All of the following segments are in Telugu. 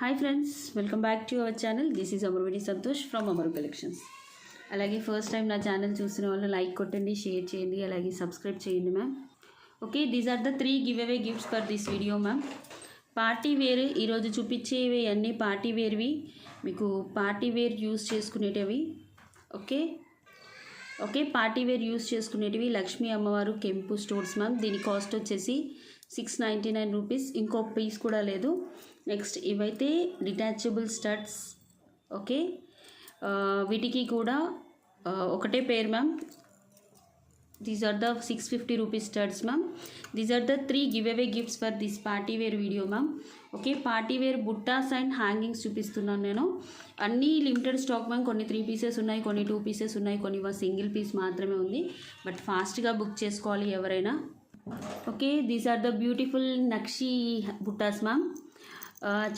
Hi friends, welcome back to our channel. This is అమర్విని సంతోష్ ఫ్రమ్ అమరు కలెక్షన్స్. అలాగే ఫస్ట్ టైం నా ఛానల్ చూసిన వాళ్ళు లైక్ కొట్టండి, షేర్ చేయండి, అలాగే సబ్స్క్రైబ్ చేయండి ma'am. Okay, these are the 3 give away gifts for this video ma'am. Party wear ఈరోజు చూపించేవి అన్నీ పార్టీ వేర్వి, మీకు పార్టీ వేర్ యూస్ చేసుకునేటివి. ఓకే, పార్టీ వేర్ యూస్ చేసుకునేటివి లక్ష్మీ అమ్మవారు కెంపు స్టోర్స్ మ్యామ్. దీని కాస్ట్ వచ్చేసి 699 రూపీస్, ఇంకో పీస్ కూడా లేదు. నెక్స్ట్ ఇవైతే డిటాచబుల్ స్టడ్స్. ఓకే, వీటికి కూడా ఒకటే పేరు ma'am. These are the 650 rupees studs ma'am. These are the 3 give away gifts for this party wear video ma'am. Okay, party wear బుట్టాస్ అండ్ హ్యాంగింగ్స్ చూపిస్తున్నాను నేను. అన్నీ లిమిటెడ్ స్టాక్ మ్యామ్. కొన్ని 3 పీసెస్ ఉన్నాయి, కొన్ని 2 పీసెస్ ఉన్నాయి, కొన్ని సింగిల్ పీస్ మాత్రమే ఉంది. బట్ ఫాస్ట్గా బుక్ చేసుకోవాలి ఎవరైనా. Okay, these are the beautiful నక్షీ బుట్టాస్ మ్యామ్.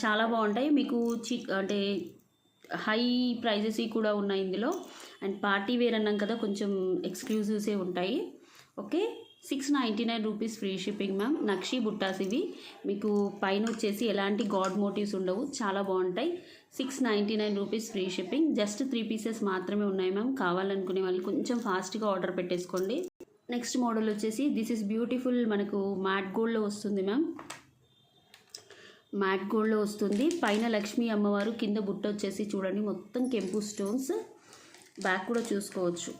చాలా బాగుంటాయి మీకు. అంటే హై ప్రైజెస్ కూడా ఉన్నాయి ఇందులో. అండ్ పార్టీ వేర్ అన్నాం కదా, కొంచెం ఎక్స్క్లూజివ్సే ఉంటాయి. Okay, 699 rupees free shipping ma'am. నక్షీ బుట్టాస్ ఇవి. మీకు పైన వచ్చేసి ఎలాంటి గాడ్ మోటివ్స్ ఉండవు, చాలా బాగుంటాయి. 699 rupees free shipping. Just 3 pieces మాత్రమే ఉన్నాయి మ్యామ్. కావాలనుకునే వాళ్ళు కొంచెం ఫాస్ట్గా ఆర్డర్ పెట్టేసుకోండి. నెక్స్ట్ మోడల్ వచ్చేసి దిస్ ఇస్ బ్యూటిఫుల్, మనకు మ్యాట్ గోల్డ్లో వస్తుంది మ్యామ్. మ్యాట్ గోల్డ్లో వస్తుంది. పైన లక్ష్మీ అమ్మవారు, కింద బుట్ట వచ్చేసి చూడండి మొత్తం కెంపు స్టోన్స్. బ్యాక్ కూడా చూసుకోవచ్చు.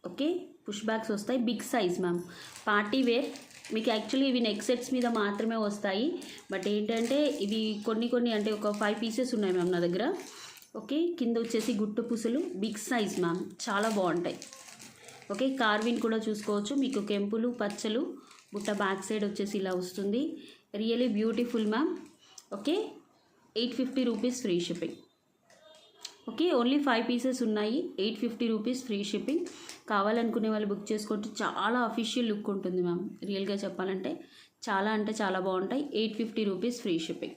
ఓకే, పుష్ బ్యాగ్స్ వస్తాయి. Big size ma'am. Party wear మీకు యాక్చువల్లీ ఇవి నెక్ సెట్స్ మీద మాత్రమే వస్తాయి. బట్ ఏంటంటే ఇవి కొన్ని అంటే ఒక 5 పీసెస్ ఉన్నాయి మ్యామ్ నా దగ్గర. ఓకే, కింద వచ్చేసి గుట్ట పూసలు. బిగ్ సైజ్ మ్యామ్, చాలా బాగుంటాయి. ఓకే, కార్విన్ కూడా చూసుకోవచ్చు. మీకు కెంపులు పచ్చలు బుట్ట బ్యాక్ సైడ్ వచ్చేసి ఇలా వస్తుంది. Really beautiful ma'am. Okay, 850 rupees free shipping. Okay, only 5 pieces ఉన్నాయి. 850 రూపీస్ ఫ్రీ షిప్పింగ్. కావాలనుకునే వాళ్ళు బుక్ చేసుకుంటే చాలా అఫీషియల్ లుక్ ఉంటుంది మ్యామ్. రియల్గా చెప్పాలంటే చాలా అంటే చాలా బాగుంటాయి. 850 రూపీస్ ఫ్రీ షిప్పింగ్.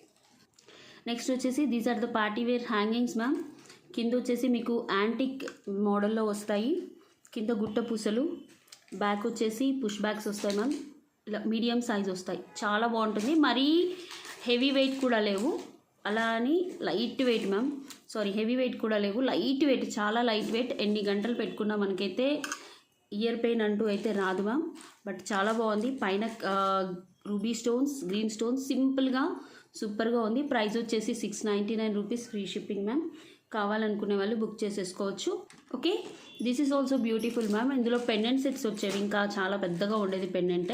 నెక్స్ట్ వచ్చేసి these are the party wear hangings ma'am. కింద వచ్చేసి మీకు యాంటిక్ మోడల్లో వస్తాయి. కింద గుట్ట పూసలు. బ్యాక్ వచ్చేసి పుష్ బ్యాగ్స్ వస్తాయి మ్యామ్. ఇలా మీడియం సైజ్ వస్తాయి. చాలా బాగుంటుంది. మరీ హెవీ వెయిట్ కూడా లేవు, అలా అని light weight ma'am. Sorry, heavy weight కూడా లేవు, లైట్ వెయిట్, చాలా లైట్ వెయిట్. ఎన్ని గంటలు పెట్టుకున్నా మనకైతే ఇయర్ పెయిన్ అంటూ అయితే రాదు మ్యామ్. బట్ చాలా బాగుంది. పైన రూబీ స్టోన్స్, గ్రీన్ స్టోన్స్, సింపుల్గా సూపర్గా ఉంది. ప్రైస్ వచ్చేసి 699 రూపీస్ ఫ్రీ షిప్పింగ్ మ్యామ్. కావాలనుకునే వాళ్ళు బుక్ చేసేసుకోవచ్చు. Okay, this is also beautiful ma'am. ఇందులో పెండెంట్ సెట్స్ వచ్చేవి, ఇంకా చాలా పెద్దగా ఉండేది పెండెంట్.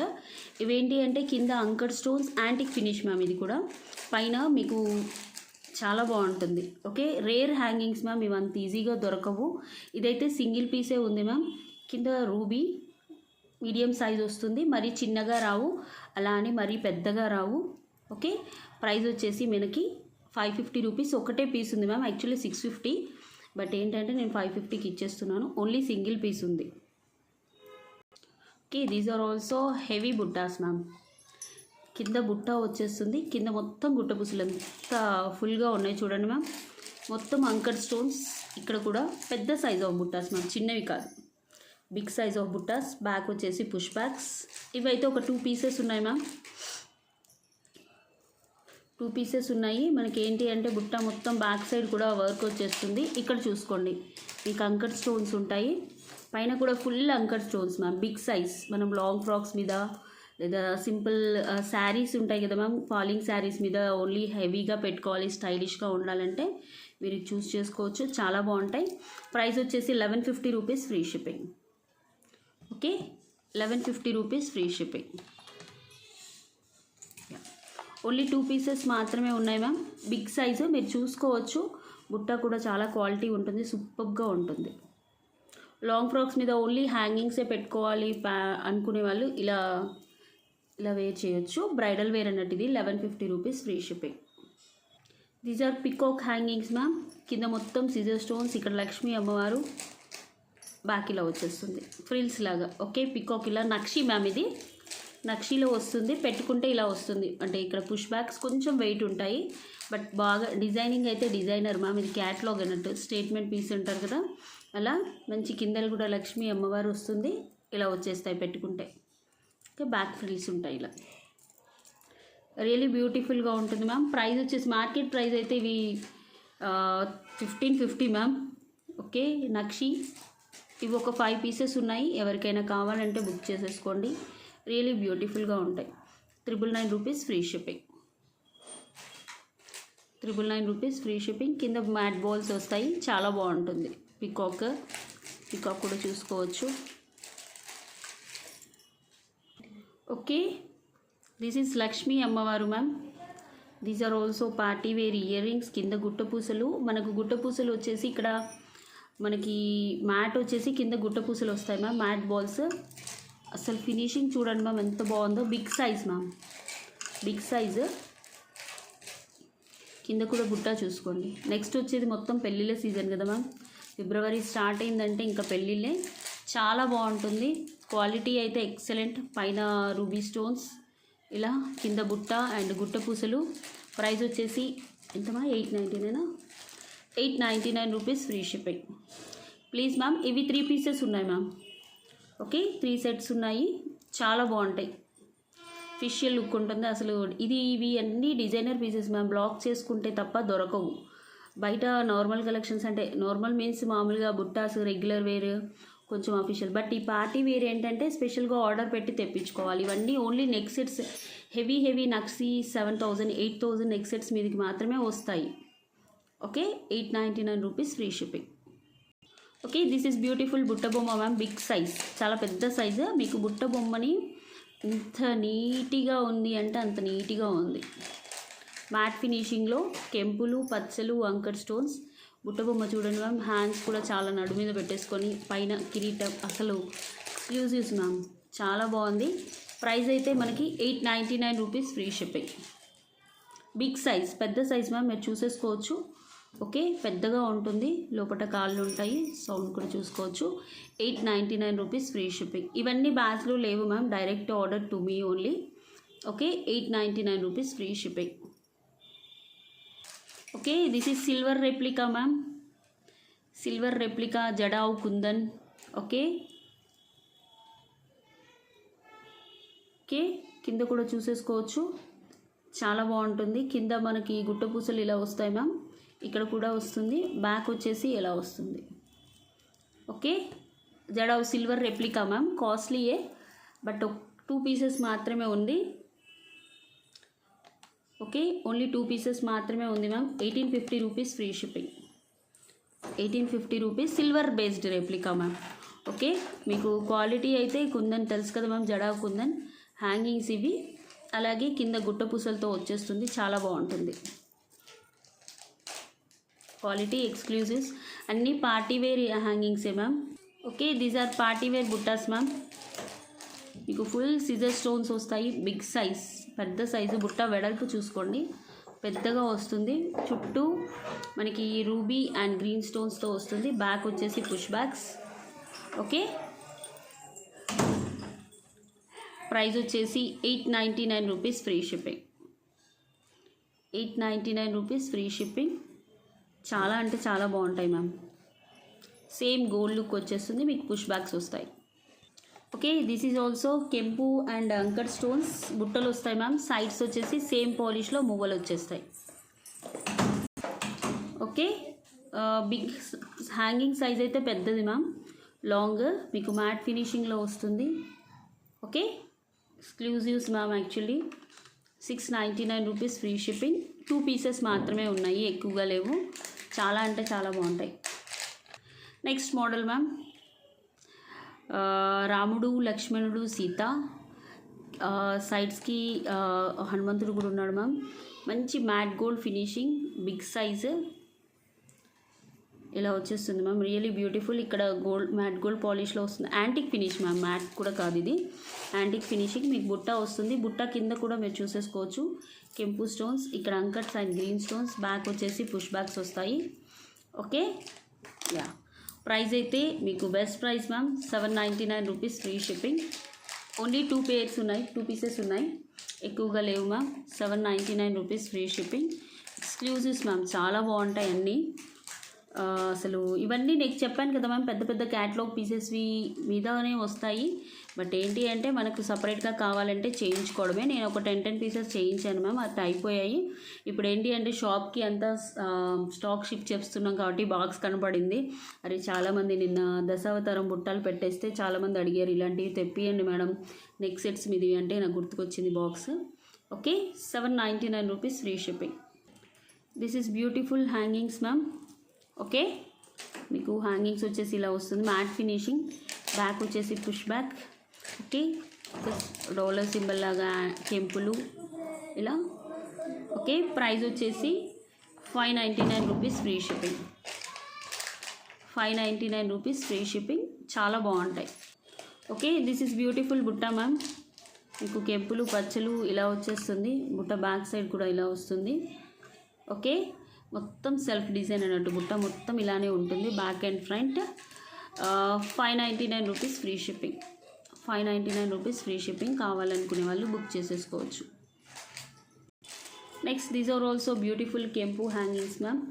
ఇవేంటి అంటే కింద anchor stones, antique finish ma'am. ఇది కూడా పైన మీకు చాలా బాగుంటుంది. Okay, rare hangings ma'am. ఇవి అంత ఈజీగా దొరకవు. ఇదైతే సింగిల్ పీసే ఉంది మ్యామ్. కింద రూబీ మీడియం సైజ్ వస్తుంది. మరీ చిన్నగా రావు, అలా అని మరీ పెద్దగా రావు. ఓకే, ప్రైస్ వచ్చేసి మనకి 550 రూపీస్. ఒకటే పీస్ ఉంది మ్యామ్. యాక్చువల్లీ 650, బట్ ఏంటంటే నేను 550కి ఇచ్చేస్తున్నాను. ఓన్లీ సింగిల్ పీస్ ఉంది. Okay, these are also heavy బుట్టాస్ మ్యామ్. కింద బుట్ట వచ్చేస్తుంది. కింద మొత్తం గుట్ట పూసలు ఎంత ఫుల్గా ఉన్నాయి చూడండి మ్యామ్. మొత్తం అంకర్ స్టోన్స్. ఇక్కడ కూడా పెద్ద సైజ్ ఆఫ్ బుట్టాస్ మ్యామ్, చిన్నవి కాదు, బిగ్ సైజ్ ఆఫ్ బుట్టాస్. బ్యాక్ వచ్చేసి పుష్ బ్యాగ్స్. ఇవైతే ఒక 2 పీసెస్ ఉన్నాయి మ్యామ్. 2 పీసెస్ ఉన్నాయి. మనకి ఏంటి అంటే బుట్ట మొత్తం బ్యాక్ సైడ్ కూడా వర్క్ వచ్చేస్తుంది. ఇక్కడ చూసుకోండి, మీకు అంకర్ స్టోన్స్ ఉంటాయి. పైన కూడా ఫుల్ అంకర్ స్టోన్స్ మ్యామ్. Big size. మనం లాంగ్ ఫ్రాక్స్ మీద లేదా సింపుల్ శారీస్ ఉంటాయి కదా మ్యామ్, ఫాలింగ్ శారీస్ మీద ఓన్లీ హెవీగా పెట్టుకోవాలి, స్టైలిష్గా ఉండాలంటే మీరు చూస్ చేసుకోవచ్చు. చాలా బాగుంటాయి. ప్రైస్ వచ్చేసి 1150 rupees free shipping. Okay, 1150 rupees free shipping. Only 2 pieces మాత్రమే ఉన్నాయి మ్యామ్. బిగ్ సైజు మీరు చూసుకోవచ్చు. బుట్ట కూడా చాలా క్వాలిటీ ఉంటుంది, సూపర్గా ఉంటుంది. లాంగ్ ఫ్రాక్స్ మీద ఓన్లీ హ్యాంగింగ్సే పెట్టుకోవాలి అనుకునే వాళ్ళు ఇలా వేర్ చేయొచ్చు. బ్రైడల్ వేర్ అన్నట్టు ఇది. 1150 rupees free shipping. These are peacock hangings ma'am. కింద మొత్తం సిజర్ స్టోన్స్. ఇక్కడ లక్ష్మీ అమ్మవారు. బ్యాక్ ఇలా వచ్చేస్తుంది ఫ్రిల్స్ లాగా. ఓకే, పికాక్ ఇలా నక్షి మ్యామ్. ఇది నక్షీలో వస్తుంది. పెట్టుకుంటే ఇలా వస్తుంది. అంటే ఇక్కడ పుష్ బ్యాగ్స్ కొంచెం వెయిట్ ఉంటాయి, బట్ బాగా డిజైనింగ్ అయితే డిజైనర్ మ్యామ్. ఇది క్యాట్లాగ్ అన్నట్టు, స్టేట్మెంట్ పీస్ అంటారు కదా, అలా మంచి కిందలు కూడా లక్ష్మీ అమ్మవారు వస్తుంది. ఇలా వచ్చేస్తాయి పెట్టుకుంటే. ఓకే, బ్యాక్ ఫ్రిల్స్ ఉంటాయి ఇలా. రియలీ బ్యూటిఫుల్గా ఉంటుంది మ్యామ్. ప్రైస్ వచ్చేసి మార్కెట్ ప్రైస్ అయితే ఇవి 1550 మ్యామ్. ఓకే, నక్షి ఇవి ఒక 5 పీసెస్ ఉన్నాయి. ఎవరికైనా కావాలంటే బుక్ చేసేసుకోండి. రియలీ బ్యూటిఫుల్గా ఉంటాయి. 999 rupees free shipping. 999 rupees free shipping. కింద మ్యాట్ బాల్స్ వస్తాయి, చాలా బాగుంటుంది. పికాక్ కూడా చూసుకోవచ్చు. ఓకే, దిస్ ఈజ్ లక్ష్మీ అమ్మవారు ma'am. These are also party wear earrings. కింద గుట్టపూసలు, మనకు గుట్టపూసలు వచ్చేసి ఇక్కడ మనకి మ్యాట్ వచ్చేసి కింద గుట్టపూసలు వస్తాయి మ్యామ్. మ్యాట్ బాల్స్ అసలు ఫినిషింగ్ చూడండి మ్యామ్ ఎంత బాగుందో. Big size ma'am, big size. కింద కూడా బుట్ట చూసుకోండి. నెక్స్ట్ వచ్చేది మొత్తం పెళ్ళిళ్ళ సీజన్ కదా మ్యామ్. ఫిబ్రవరి స్టార్ట్ అయిందంటే ఇంకా పెళ్ళిళ్ళే. చాలా బాగుంటుంది. క్వాలిటీ అయితే ఎక్సలెంట్. పైన రూబీ స్టోన్స్ ఇలా, కింద బుట్ట అండ్ గుట్ట పూసలు. ప్రైస్ వచ్చేసి ఎంతమా 899 899 rupees free shipping. Please ma'am, ఇవి 3 పీసెస్ ఉన్నాయి మ్యామ్. ఓకే, 3 సెట్స్ ఉన్నాయి. చాలా బాగుంటాయి. ఫిషియల్ లుక్ ఉంటుంది అసలు. ఇవి అన్నీ డిజైనర్ పీసెస్ మ్యామ్. బ్లాక్ చేసుకుంటే తప్ప దొరకవు బయట. నార్మల్ కలెక్షన్స్ అంటే నార్మల్ మీన్స్ మామూలుగా బుట్టాస్ రెగ్యులర్ వేర్ కొంచెం అఫీషియల్. బట్ ఈ పార్టీ వేర్ ఏంటంటే స్పెషల్గా ఆర్డర్ పెట్టి తెప్పించుకోవాలి. ఇవన్నీ ఓన్లీ నెక్ సెట్స్, హెవీ నక్సీ 7000 8000 నెక్ సెట్స్ మీదకి మాత్రమే వస్తాయి. Okay, 899 rupees free shipping. Okay, this is beautiful బుట్ట బొమ్మ మ్యామ్. బిగ్ సైజ్, చాలా పెద్ద సైజు. మీకు బుట్ట బొమ్మని ఇంత నీట్గా ఉంది అంటే అంత నీట్గా ఉంది. మ్యాట్ ఫినిషింగ్లో కెంపులు, పచ్చలు, అంకర్ స్టోన్స్. బుట్టబొమ్మ చూడండి మ్యామ్. హ్యాండ్స్ కూడా చాలా నడు మీద పెట్టేసుకొని పైన కిరీటం. అసలు ఎక్స్క్లూజివ్స్ మ్యామ్, చాలా బాగుంది. ప్రైస్ అయితే మనకి 899 rupees free shipping. Big size, పెద్ద సైజ్ మ్యామ్. మీరు చూసేసుకోవచ్చు. ఓకే, పెద్దగా ఉంటుంది. లోపల కాళ్ళు ఉంటాయి. సౌండ్ కూడా చూసుకోవచ్చు. 899 రూపీస్ ఫ్రీ షిప్పింగ్. ఇవన్నీ బ్యాచ్లో లేవు ma'am. Direct order to me only. Okay, 899 rupees free shipping. Okay, this is silver replica ma'am. Silver replica jadau kundan. Okay, కింద కూడా చూసేసుకోవచ్చు. చాలా బాగుంటుంది. కింద మనకి గుట్టపూసలు ఇలా వస్తాయి మ్యామ్. ఇక్కడ కూడా వస్తుంది. బ్యాక్ వచ్చేసి ఎలా వస్తుంది. ఓకే, జడావ్ సిల్వర్ రెప్లికా మ్యామ్. కాస్ట్లీయే, బట్ 2 పీసెస్ మాత్రమే ఉంది. ఓకే, ఓన్లీ 2 పీసెస్ మాత్రమే ఉంది ma'am. 1850 rupees free shipping. 1850 rupees. Silver based replica ma'am. Okay, మీకు క్వాలిటీ అయితే కుందన్ తెలుసు కదా మ్యామ్. జడా కుందన్ హ్యాంగింగ్స్ ఇవి. అలాగే కింద గుట్ట పూసలతో వచ్చేస్తుంది. చాలా బాగుంటుంది. క్వాలిటీ ఎక్స్క్లూజివ్స్ అన్నీ పార్టీ వేర్ హ్యాంగింగ్సే ma'am. Okay, these are party wear బుట్టాస్ మ్యామ్. మీకు ఫుల్ సిజర్ స్టోన్స్ వస్తాయి. బిగ్ సైజ్, పెద్ద సైజు. బుట్ట వెడల్పు చూసుకోండి, పెద్దగా వస్తుంది. చుట్టూ మనకి రూబీ అండ్ గ్రీన్ స్టోన్స్తో వస్తుంది. బ్యాక్ వచ్చేసి పుష్ బ్యాక్స్. ఓకే, ప్రైస్ వచ్చేసి 899 rupees free shipping. 899 rupees free shipping. చాలా అంటే చాలా బాగుంటాయి మ్యామ్. సేమ్ గోల్డ్ లుక్ వచ్చేస్తుంది. మీకు పుష్ బ్యాక్స్ వస్తాయి. ఓకే, దిస్ ఈజ్ ఆల్సో కెంపు అండ్ అంకర్ స్టోన్స్. బుట్టలు వస్తాయి మ్యామ్. సైడ్స్ వచ్చేసి సేమ్ పాలిష్లో మువ్వలు వచ్చేస్తాయి. ఓకే, బిగ్ హ్యాంగింగ్ సైజ్ అయితే పెద్దది మ్యామ్. లాంగ్ మీకు మ్యాట్ ఫినిషింగ్లో వస్తుంది. Okay, exclusives ma'am. Actually 699 rupees free shipping. 2 pieces మాత్రమే ఉన్నాయి, ఎక్కువగా లేవు. చాలా అంటే చాలా బాగుంటాయి. Next model ma'am. రాముడు, లక్ష్మణుడు, సీత. సైడ్స్కి హనుమంతుడు కూడా ఉన్నాడు మ్యామ్. మంచి matte gold finishing, big size ఇలా వచ్చేస్తుంది మ్యామ్. Really beautiful. ఇక్కడ మ్యాట్ గోల్డ్ పాలిష్లో వస్తుంది. Antique finish ma'am. మ్యాట్ కూడా కాదు ఇది, యాంటిక్ ఫినిషింగ్. మీకు బుట్ట వస్తుంది. బుట్ట కింద కూడా మీరు చూసేసుకోవచ్చు. కెంపు స్టోన్స్, ఇక్కడ అంకట్స్ అండ్ గ్రీన్ స్టోన్స్. బ్యాక్ వచ్చేసి పుష్ బ్యాక్స్ వస్తాయి. Okay, yeah. ప్రైస్ అయితే మీకు best price ma'am. 799 rupees free shipping. Only 2 pairs ఉన్నాయి, 2 పీసెస్ ఉన్నాయి, ఎక్కువగా లేవు ma'am. 799 rupees free shipping. Exclusives ma'am, చాలా బాగుంటాయి అన్నీ. అసలు ఇవన్నీ నేను చెప్పాను కదా మ్యామ్, పెద్ద పెద్ద క్యాటలాగ్ పీసెస్వి మీదనే వస్తాయి. బట్ ఏంటి అంటే మనకు సపరేట్గా కావాలంటే చేయించుకోవడమే. నేను ఒక 10 పీసెస్ చేయించాను మ్యామ్, అది అయిపోయాయి. ఇప్పుడు ఏంటి అంటే షాప్కి అంతా స్టాక్ షిఫ్ట్ చేస్తున్నాం కాబట్టి బాక్స్ కనపడింది. అరే చాలామంది నిన్న దశావతారం బుట్టాలు పెట్టేస్తే చాలామంది అడిగారు ఇలాంటివి తెప్పియండి మేడం నెక్ సెట్స్ మీది అంటే నాకు గుర్తుకొచ్చింది box. Okay, 799 rupees free shipping. This is beautiful hangings ma'am. Okay, మీకు హ్యాంగింగ్స్ వచ్చేసి ఇలా వస్తుంది, మ్యాట్ ఫినిషింగ్. బ్యాక్ వచ్చేసి push back. Okay, roller symbol లాగా కెంపులు ఇలా. ఓకే, ప్రైస్ వచ్చేసి 599 rupees free shipping. 599 rupees free shipping, చాలా బాగుంటాయి. ఓకే, దిస్ ఈస్ బ్యూటిఫుల్ బుట్ట మ్యామ్. మీకు కెంపులు పచ్చలు ఇలా వచ్చేస్తుంది. బుట్ట బ్యాక్ సైడ్ కూడా ఇలా వస్తుంది. ఓకే, మొత్తం సెల్ఫ్ డిజైన్ అన్నట్టు బుట్ట మొత్తం ఇలానే ఉంటుంది back and front. 599 rupees free shipping. 599 rupees free shipping. కావాలనుకునే వాళ్ళు బుక్ చేసేసుకోవచ్చు. Next these are also beautiful కెంపు హ్యాంగింగ్స్ మ్యామ్.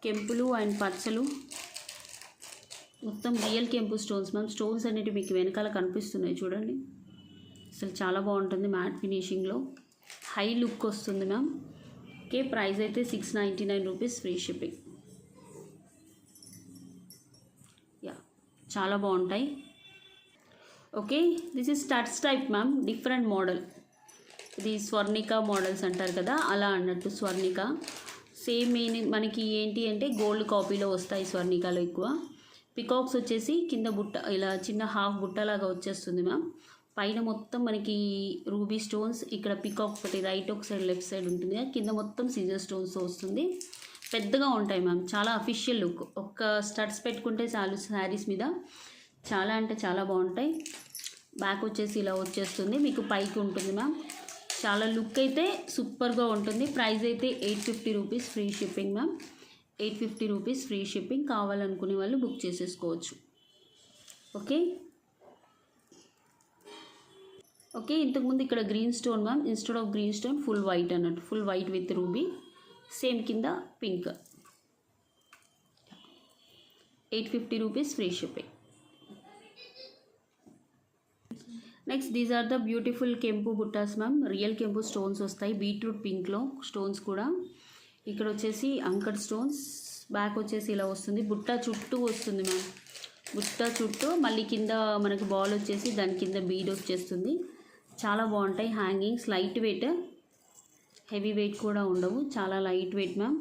కెంపులు అండ్ పచ్చలు మొత్తం రియల్ కెంపు స్టోన్స్ మ్యామ్. స్టోన్స్ అనేవి మీకు వెనకాల కనిపిస్తున్నాయి చూడండి. అసలు చాలా బాగుంటుంది మ్యాట్ ఫినిషింగ్లో, హై లుక్ వస్తుంది మ్యామ్. ఓకే, ప్రైస్ అయితే 699 రూపీస్ ఫ్రీ షిప్పింగ్. యా, చాలా బాగుంటాయి. Okay, this is studs type ma'am, different model. ఇది స్వర్ణిక మోడల్స్ అంటారు కదా, అలా అన్నట్టు స్వర్ణిక. సేమ్ మనకి ఏంటి అంటే గోల్డ్ కాపీలో వస్తాయి స్వర్ణికలో ఎక్కువ. పికాక్స్ వచ్చేసి కింద బుట్ట ఇలా చిన్న హాఫ్ బుట్టలాగా వచ్చేస్తుంది మ్యామ్. పైన మొత్తం మనకి రూబీ స్టోన్స్, ఇక్కడ పికాక్ ఒకటి రైట్ ఒక సైడ్ లెఫ్ట్ సైడ్ ఉంటుంది, కింద మొత్తం సీజర్ స్టోన్స్ వస్తుంది. పెద్దగా ఉంటాయి మ్యామ్, చాలా అఫీషియల్ లుక్. ఒక్క స్టడ్స్ పెట్టుకుంటే చాలు శారీస్ మీద, చాలా అంటే చాలా బాగుంటాయి. బ్యాక్ వచ్చేసి ఇలా వచ్చేస్తుంది, మీకు పైకి ఉంటుంది మ్యామ్. చాలా లుక్ అయితే సూపర్గా ఉంటుంది. ప్రైస్ అయితే 850 rupees free shipping ma'am. 850 rupees free shipping. కావాలనుకునే వాళ్ళు బుక్ చేసేసుకోవచ్చు. ఓకే ఓకే, ఇంతకుముందు ఇక్కడ green stone ma'am, instead of green stone full white అన్నట్టు, full white with ruby. Same కింద pink. 850 rupees free shipping. Next these are the beautiful కెంపు బుట్టాస్ మ్యామ్. రియల్ కెంపు స్టోన్స్ వస్తాయి, బీట్రూట్ పింక్లో స్టోన్స్ కూడా. ఇక్కడ వచ్చేసి అంకర్ స్టోన్స్. బ్యాక్ వచ్చేసి ఇలా వస్తుంది, బుట్ట చుట్టూ వస్తుంది మ్యామ్. బుట్ట చుట్టూ మళ్ళీ కింద మనకి బాల్ వచ్చేసి దాని కింద బీడ్ వచ్చేస్తుంది. చాలా బాగుంటాయి hangings. Light weight, heavy weight కూడా ఉండవు, చాలా లైట్ వెయిట్ మ్యామ్.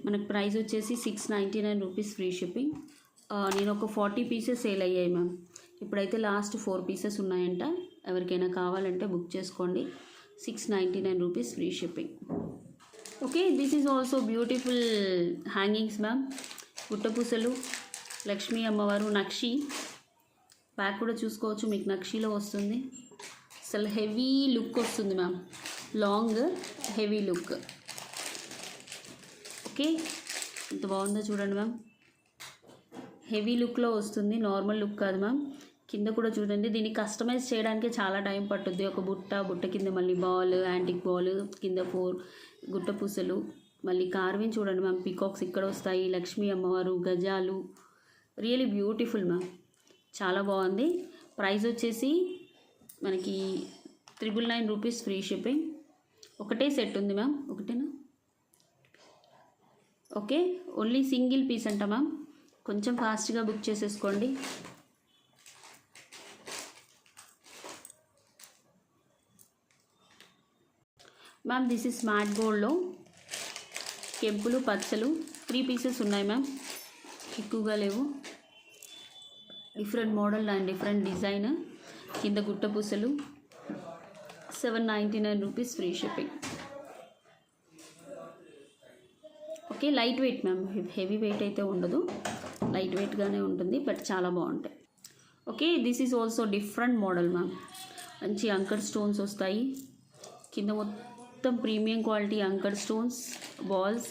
మనకు ప్రైస్ వచ్చేసి 699 రూపీస్ ఫ్రీ షిప్పింగ్. నేను ఒక 40 పీసెస్ సేల్ అయ్యాయి మ్యామ్. ఇప్పుడైతే లాస్ట్ 4 పీసెస్ ఉన్నాయంట. ఎవరికైనా కావాలంటే బుక్ చేసుకోండి. 699 rupees free shipping. Okay, this is also beautiful hangings ma'am. గుట్టపూసలు, లక్ష్మీ అమ్మవారు, నక్షి. బ్యాక్ కూడా చూసుకోవచ్చు, మీకు నక్షిలో వస్తుంది. అసలు హెవీ లుక్ వస్తుంది ma'am, long heavy look. Okay, ఎంత బాగుందో చూడండి మ్యామ్. హెవీ లుక్లో వస్తుంది, నార్మల్ లుక్ కాదు మ్యామ్. కింద కూడా చూడండి, దీన్ని కస్టమైజ్ చేయడానికి చాలా టైం పట్టుద్ది. ఒక బుట్ట కింద మళ్ళీ బాల్, యాంటిక్ బాల్, కింద 4 గుట్ట పూసలు, మళ్ళీ కార్వింగ్ చూడండి మ్యామ్. పికాక్స్ ఇక్కడ వస్తాయి, లక్ష్మీ అమ్మవారు, గజాలు. రియలీ బ్యూటిఫుల్ మ్యామ్, చాలా బాగుంది. ప్రైస్ వచ్చేసి మనకి 999 రూపీస్ ఫ్రీ షిప్పింగ్. ఒకటే సెట్ ఉంది మ్యామ్, ఒకటేనా? ఓకే, ఓన్లీ సింగిల్ పీస్ అంట మ్యామ్. కొంచెం ఫాస్ట్గా బుక్ చేసేసుకోండి. మ్యామ్ దిస్ ఇస్ స్మార్ట్ గోల్డ్లో కెంపులు పచ్చలు 3 పీసెస్ ఉన్నాయి మ్యామ్, ఎక్కువగా లేవు. Different model and different design. కింద గుట్ట పూసలు. 799 rupees free shipping. Okay, light weight ma'am, heavy weight అయితే ఉండదు, లైట్ వెయిట్గానే ఉంటుంది, బట్ చాలా బాగుంటాయి. Okay, this is also different model ma'am. మంచి అంకర్ స్టోన్స్ వస్తాయి, కింద మొత్తం premium quality anchor stones, balls.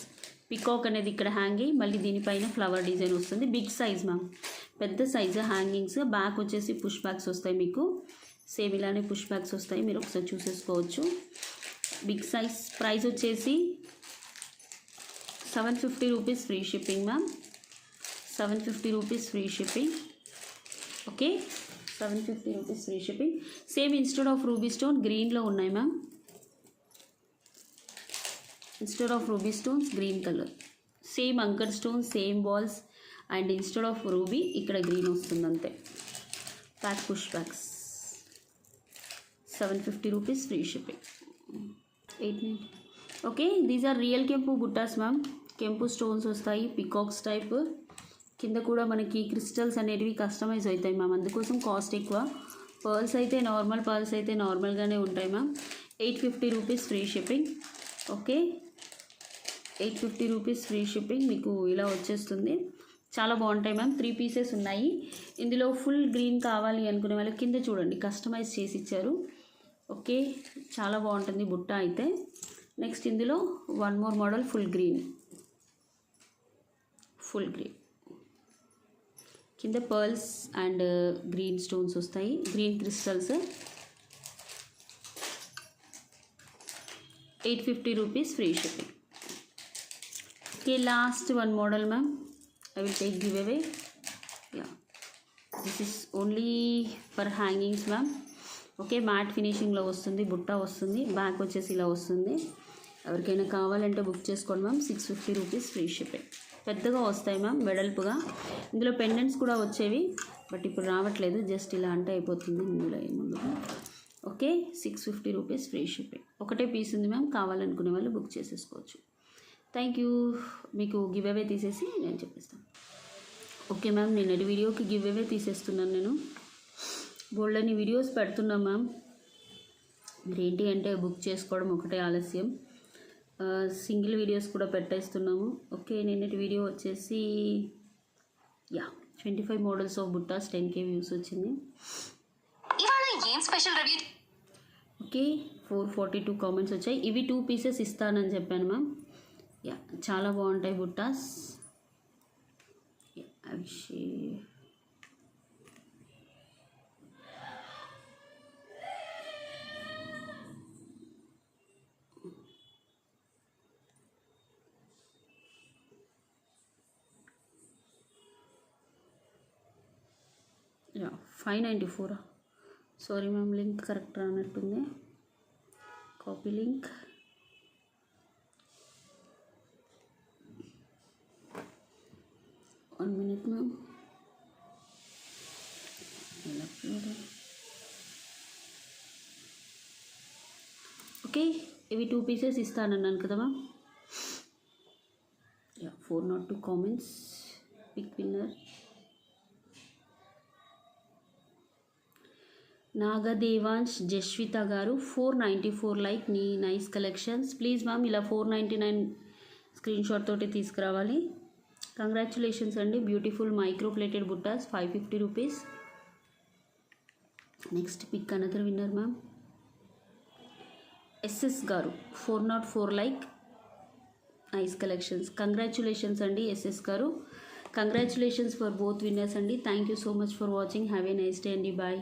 Peacock అనేది ఇక్కడ హ్యాంగింగ్, మళ్ళీ దీనిపైన ఫ్లవర్ డిజైన్ వస్తుంది. బిగ్ సైజ్ మ్యామ్, పెద్ద సైజు హ్యాంగింగ్స్. బ్యాక్ వచ్చేసి పుష్ బ్యాక్స్ వస్తాయి మీకు, సేమ్ ఇలానే పుష్ బ్యాక్స్ వస్తాయి, మీరు ఒకసారి చూసేసుకోవచ్చు. Big size. ప్రైస్ వచ్చేసి 750 rupees free shipping ma'am. 750 rupees free shipping. Okay, 750 rupees free shipping. Same instead of ruby stone గ్రీన్లో ఉన్నాయి ma'am. Instead of ruby stones green colour, same అంకర్ stone, same balls, and instead of ruby ఇక్కడ గ్రీన్ వస్తుంది అంతే. Pack push backs 750 rupees free shipping. 890. Okay, these are real కెంపు బుట్టాస్ మ్యామ్. కెంపు స్టోన్స్ వస్తాయి, పికాక్స్ టైప్. కింద కూడా మనకి క్రిస్టల్స్ అనేటివి కస్టమైజ్ అవుతాయి మ్యామ్, అందుకోసం కాస్ట్ ఎక్కువ. పర్ల్స్ అయితే నార్మల్ పర్ల్స్ అయితే నార్మల్గానే ఉంటాయి ma'am. 850 rupees free shipping. Okay, 850 rupees free shipping మీకు ఇలా వచ్చేస్తుంది. చాలా బాగుంటాయి మ్యామ్. 3 పీసెస్ ఉన్నాయి. ఇందులో ఫుల్ గ్రీన్ కావాలి అనుకునే వాళ్ళకి కింద చూడండి కస్టమైజ్ చేసి ఇచ్చారు. ఓకే, చాలా బాగుంటుంది బుట్ట అయితే. నెక్స్ట్ ఇందులో one more model full green. కింద పర్ల్స్ అండ్ గ్రీన్ స్టోన్స్ వస్తాయి, green crystals. 850 rupees free shipping. Okay, last one model ma'am. I will take giveaway. Yeah, this is only for hangings ma'am. Okay, matte ఫినిషింగ్లో వస్తుంది, బుట్ట వస్తుంది, బ్యాక్ వచ్చేసి ఇలా వస్తుంది. ఎవరికైనా కావాలంటే బుక్ చేసుకోండి మ్యామ్. 650 rupees free shipping. పెద్దగా వస్తాయి మ్యామ్, వెడల్పుగా. ఇందులో పెండెంట్స్ కూడా వచ్చేవి, బట్ ఇప్పుడు రావట్లేదు. జస్ట్ ఇలా అంటే అయిపోతుంది ఇందులో ఏముండదు. Okay, 650 rupees free shipping. ఒకటే పీస్ ఉంది మ్యామ్, కావాలనుకునే వాళ్ళు బుక్ చేసేసుకోవచ్చు. Thank you. మీకు గివ్ అవే తీసేసి నేను చెప్పేస్తాను. ఓకే మ్యామ్, నిన్నటి వీడియోకి గివ్ అవే తీసేస్తున్నాను నేను. బోల్డ్ అని వీడియోస్ పెడుతున్నాం మ్యామ్. మీరు ఏంటి అంటే బుక్ చేసుకోవడం ఒకటే ఆలస్యం. సింగిల్ వీడియోస్ కూడా పెట్టేస్తున్నాము. ఓకే, నిన్నటి వీడియో వచ్చేసి 25 మోడల్స్ ఆఫ్ బుట్టాస్ 10K వ్యూస్ వచ్చింది. ఓకే, 442 కామెంట్స్ వచ్చాయి. ఇవి 2 పీసెస్ ఇస్తానని చెప్పాను మ్యామ్. చాలా బాగుంటాయి బుట్టాస్. Yeah 594. Sorry ma'am, link correct రానట్టుంది. Copy link. One minute ma'am. Okay, ఇవి 2 పీసెస్ ఇస్తానన్నాను కదా ma'am. 402 comments. Pick winner Nagadevansh Jaswitha గారు. 494 లైక్. నీ నైస్ కలెక్షన్స్. ప్లీజ్ మ్యామ్ ఇలా 499 స్క్రీన్ షాట్ తోటి తీసుకురావాలి. కంగ్రాచులేషన్స్ అండి. బ్యూటిఫుల్ మైక్రో ప్లేటెడ్ బుట్టాస్ 550 rupees. Next pick another winner ma'am. SS గారు 404 లైక్. Nice collections. కంగ్రాచులేషన్స్ అండి ఎస్ఎస్ గారు. కంగ్రాచులేషన్స్ ఫర్ బోత్ విన్నర్స్ అండి. Thank you so much for watching. Have a nice day అండి. బాయ్.